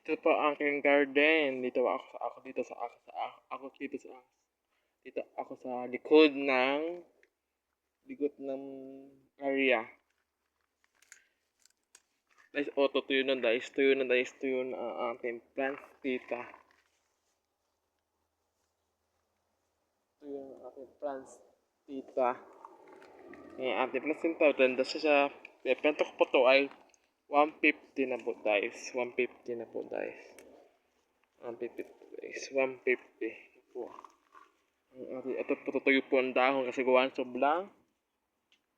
Ito po ang aking garden. Dito ako sa likod ng area. Guys, tuyo na ang aking plants dito. Tuyo na ang aking plants dito. Ang ating plants dito, ganda siya. Bento ko po to ay 150 na po guys. 150 na po guys. 150 po. Ito po tutuyo po ang dahon kasi gawa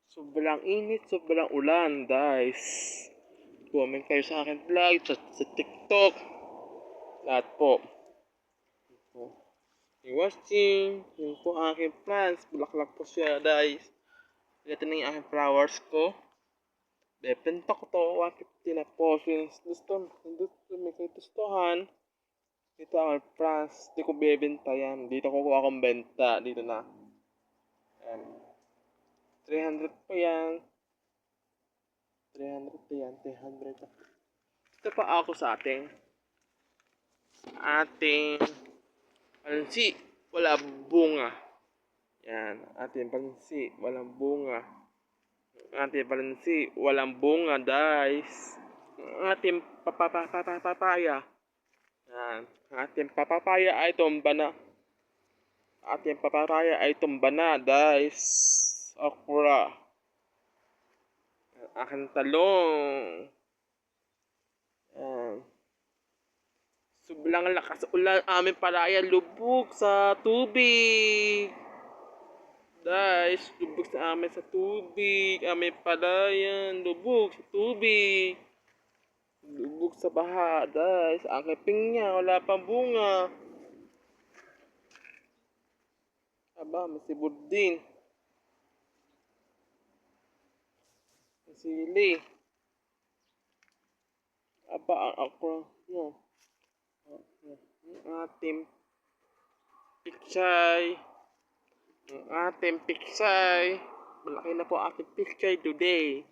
sobrang init, sobrang ulan guys. Comment kayo sa akin vlog, sa TikTok. Lahat po. Yung watching, yung po aking plants. Bulaklak po siya guys. Ito na yung aking flowers ko. Bebenta ko to, 150 na po. Gusto, may gustuhan. Dito ang plants. Di ko bebenta yan. Dito ko kuha akong benta. Dito na. Ayan. 300 po yan. 300. Ito pa ako sa ating pansi. Wala bunga. Yan. Ating pansi. Walang bunga. Ating pansi. Walang bunga, guys. Ating papaya. Yan. Ating papaya ay tumba na. Guys. Okra. Aking talong. Yan. Sobrang lakas ulan aming palaya, lubog sa tubig. Guys, lubog sa amin sa tubig. Aming palayan, lubog sa tubig. Lubog sa baha, guys. Ang pinya, wala pang bunga. Aba, masibod din. Sili. Aba, ang okra. No. Ang ating piksay. Malaki na po ating piksay today.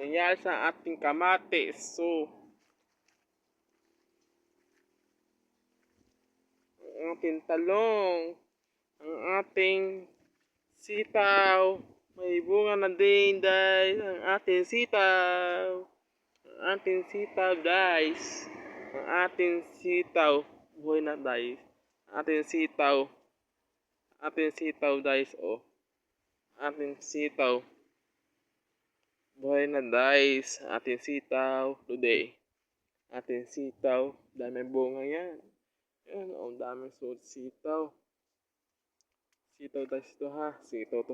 Nangyari sa ating kamatis. So, ang ating talong. Ang ating sitaw. May bunga na din, guys. Ang ating sitaw. Guys. Ang ating sitaw. Buhay na, guys. Ating sitaw, guys. Oh. Ating sitaw. Buhay na, guys. Ating sitaw today. Ating sitaw. Daming bunga yan. Yan, oh. Daming sitaw. Sitaw, guys. Ito, ha. Sitaw to.